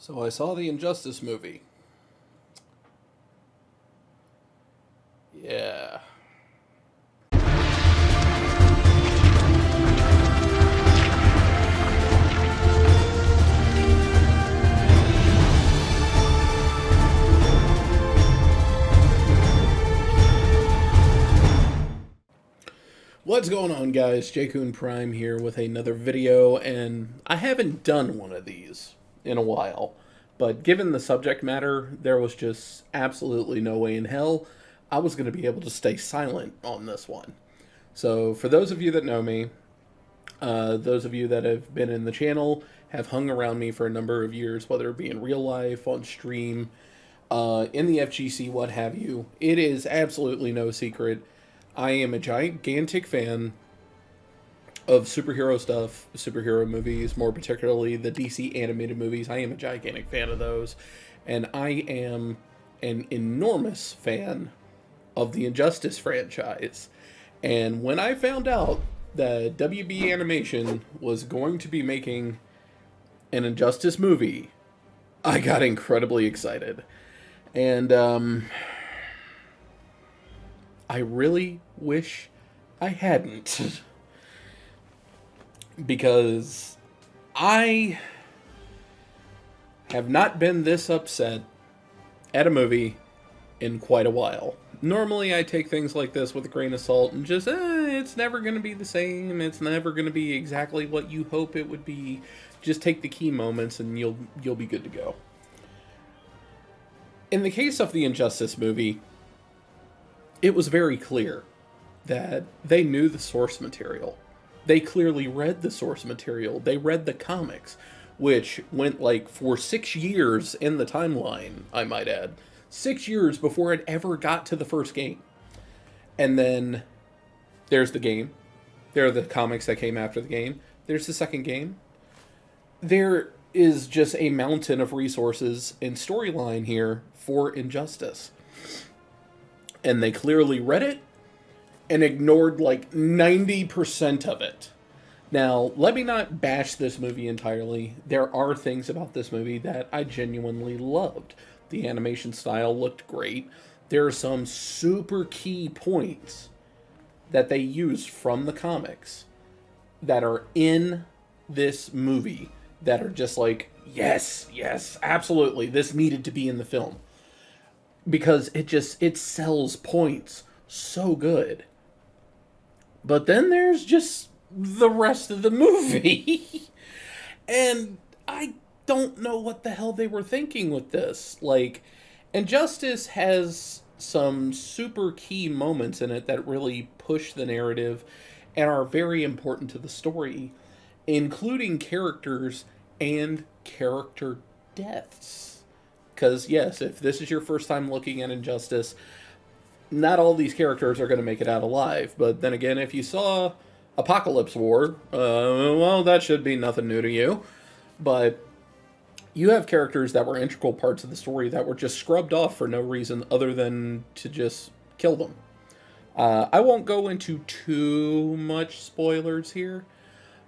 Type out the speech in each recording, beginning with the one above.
So I saw the Injustice movie. Yeah. What's going on, guys? Jaycoon Prime here with another video, and I haven't done one of these in a while. But given the subject matter, there was just absolutely no way in hell I was going to be able to stay silent on this one. So for those of you that know me, those of you that have been in the channel, have hung around me for a number of years, whether it be in real life, on stream, in the FGC, what have you, it is absolutely no secret. I am a gigantic fan of superhero stuff, superhero movies, more particularly the DC animated movies. I am a gigantic fan of those. And I am an enormous fan of the Injustice franchise. And when I found out that WB Animation was going to be making an Injustice movie, I got incredibly excited. And I really wish I hadn't. Because I have not been this upset at a movie in quite a while. Normally I take things like this with a grain of salt and just, it's never going to be the same. It's never going to be exactly what you hope it would be. Just take the key moments and you'll be good to go. In the case of the Injustice movie, it was very clear that they knew the source material. They clearly read the source material. They read the comics, which went like for 6 years in the timeline, I might add. 6 years before it ever got to the first game. And then there's the game. There are the comics that came after the game. There's the second game. There is just a mountain of resources and storyline here for Injustice. And they clearly read it and ignored like 90% of it. Now, let me not bash this movie entirely. There are things about this movie that I genuinely loved. The animation style looked great. There are some super key points that they used from the comics that are in this movie that are just like, yes, absolutely, this needed to be in the film. Because it sells points so good. But then there's just the rest of the movie. And I don't know what the hell they were thinking with this. Like, Injustice has some super key moments in it that really push the narrative and are very important to the story, including characters and character deaths. Because, yes, if this is your first time looking at Injustice, not all these characters are going to make it out alive. But then again, if you saw Apocalypse War, well, that should be nothing new to you. But you have characters that were integral parts of the story that were just scrubbed off for no reason other than to just kill them. I won't go into too much spoilers here,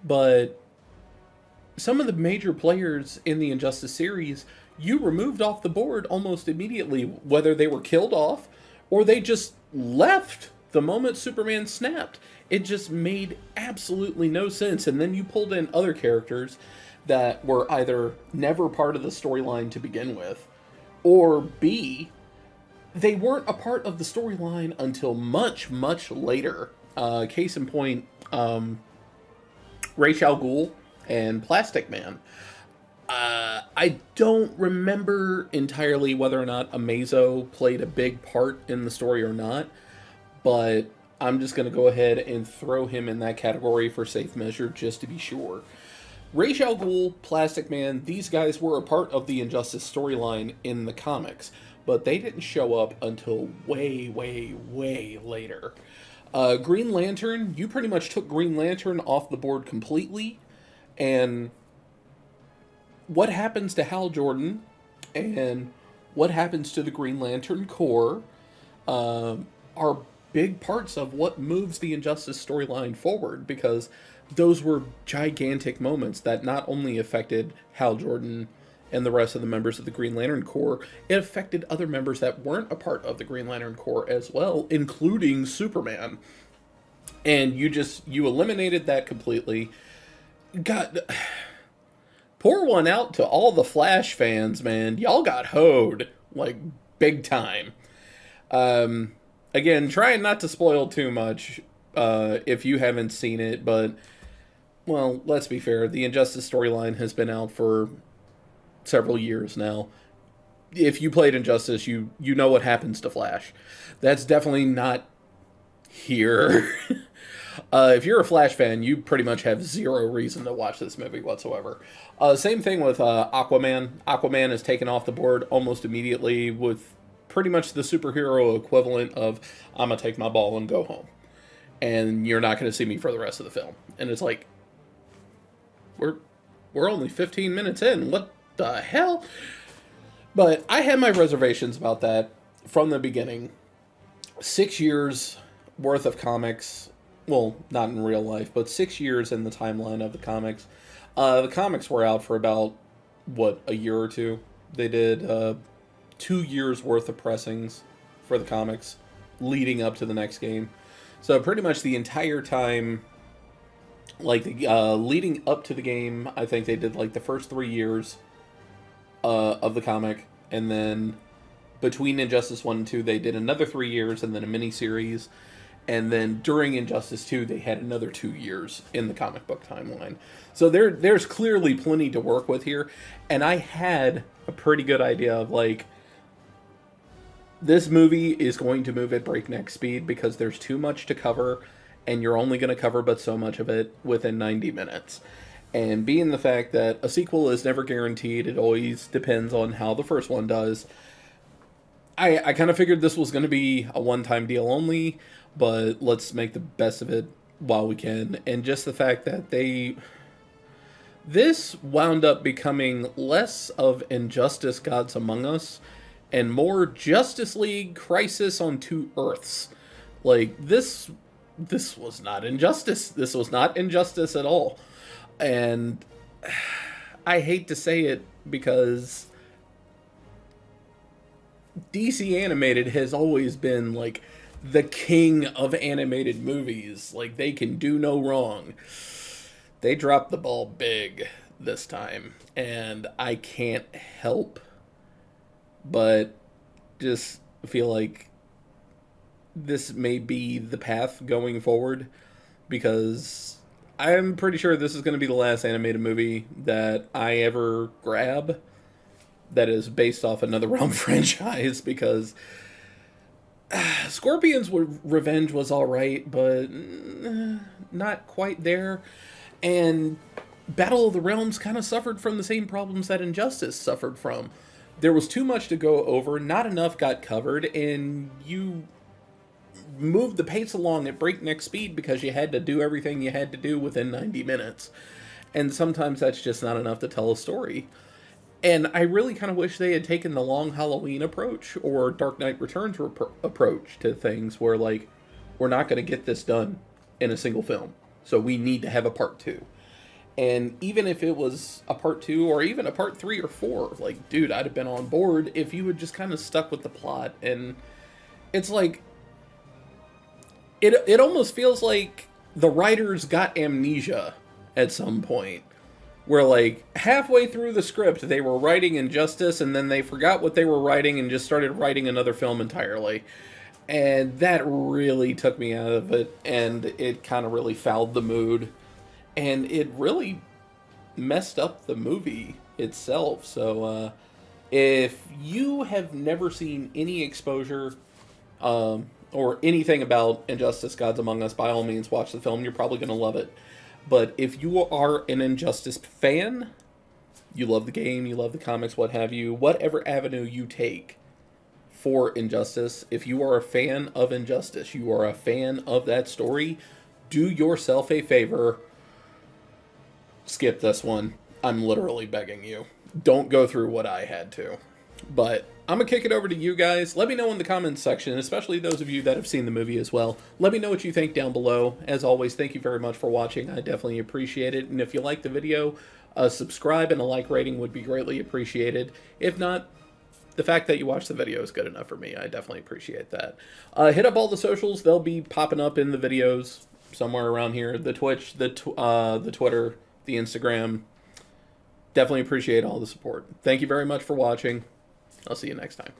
but some of the major players in the Injustice series you removed off the board almost immediately, whether they were killed off or they just left the moment Superman snapped. It just made absolutely no sense. And then you pulled in other characters that were either never part of the storyline to begin with, or B, they weren't a part of the storyline until much, much later. Case in point, Ra's al Ghul and Plastic Man. I don't remember entirely whether or not Amazo played a big part in the story or not, but I'm just going to go ahead and throw him in that category for safe measure just to be sure. Ra's al Ghul, Plastic Man, these guys were a part of the Injustice storyline in the comics, but they didn't show up until way, way, way later. Green Lantern, you pretty much took Green Lantern off the board completely, and what happens to Hal Jordan and what happens to the Green Lantern Corps are big parts of what moves the Injustice storyline forward, because those were gigantic moments that not only affected Hal Jordan and the rest of the members of the Green Lantern Corps, it affected other members that weren't a part of the Green Lantern Corps as well, including Superman. And you eliminated that completely. God, pour one out to all the Flash fans, man. Y'all got hoed, like, big time. Again, trying not to spoil too much if you haven't seen it, but, well, let's be fair. The Injustice storyline has been out for several years now. If you played Injustice, you know what happens to Flash. That's definitely not here. If you're a Flash fan, you pretty much have zero reason to watch this movie whatsoever. Same thing with Aquaman. Aquaman is taken off the board almost immediately with pretty much the superhero equivalent of, I'm going to take my ball and go home. And you're not going to see me for the rest of the film. And it's like, we're only 15 minutes in. What the hell? But I had my reservations about that from the beginning. 6 years worth of comics. Well, not in real life, but 6 years in the timeline of the comics. The comics were out for about, what, a year or two? They did 2 years worth of pressings for the comics leading up to the next game. So pretty much the entire time, like, leading up to the game, I think they did, like, the first 3 years of the comic. And then between Injustice 1 and 2, they did another 3 years and then a mini-series. And then during Injustice 2, they had another 2 years in the comic book timeline. So there's clearly plenty to work with here. And I had a pretty good idea of, like, this movie is going to move at breakneck speed because there's too much to cover, and you're only going to cover but so much of it within 90 minutes. And being the fact that a sequel is never guaranteed, it always depends on how the first one does, I kind of figured this was going to be a one-time deal only, but let's make the best of it while we can. And just the fact that this wound up becoming less of Injustice Gods Among Us and more Justice League Crisis on Two Earths. Like, this was not Injustice. This was not Injustice at all. And I hate to say it because DC Animated has always been, like, the king of animated movies. Like, they can do no wrong. They dropped the ball big this time, and I can't help but just feel like this may be the path going forward, because I'm pretty sure this is going to be the last animated movie that I ever grab that is based off another Realm franchise, because Scorpion's Revenge was alright, but not quite there. And Battle of the Realms kind of suffered from the same problems that Injustice suffered from. There was too much to go over, not enough got covered, and you moved the pace along at breakneck speed because you had to do everything you had to do within 90 minutes. And sometimes that's just not enough to tell a story. And I really kind of wish they had taken the Long Halloween approach or Dark Knight Returns approach to things where, like, we're not going to get this done in a single film, so we need to have a part 2. And even if it was a part 2 or even a part 3 or 4, like, dude, I'd have been on board if you had just kind of stuck with the plot. And it's like, it almost feels like the writers got amnesia at some point, where, like, halfway through the script they were writing Injustice and then they forgot what they were writing and just started writing another film entirely. And that really took me out of it, and it kind of really fouled the mood. And it really messed up the movie itself. So, if you have never seen any exposure or anything about Injustice Gods Among Us, by all means, watch the film. You're probably going to love it. But if you are an Injustice fan, you love the game, you love the comics, what have you, whatever avenue you take for Injustice, if you are a fan of Injustice, you are a fan of that story, do yourself a favor. Skip this one. I'm literally begging you. Don't go through what I had to. But I'm going to kick it over to you guys. Let me know in the comments section, especially those of you that have seen the movie as well. Let me know what you think down below. As always, thank you very much for watching. I definitely appreciate it. And if you like the video, A subscribe and a like rating would be greatly appreciated. If not, the fact that you watch the video is good enough for me. I definitely appreciate that. Hit up all the socials. They'll be popping up in the videos somewhere around here. The Twitch, the Twitter, the Instagram. Definitely appreciate all the support. Thank you very much for watching. I'll see you next time.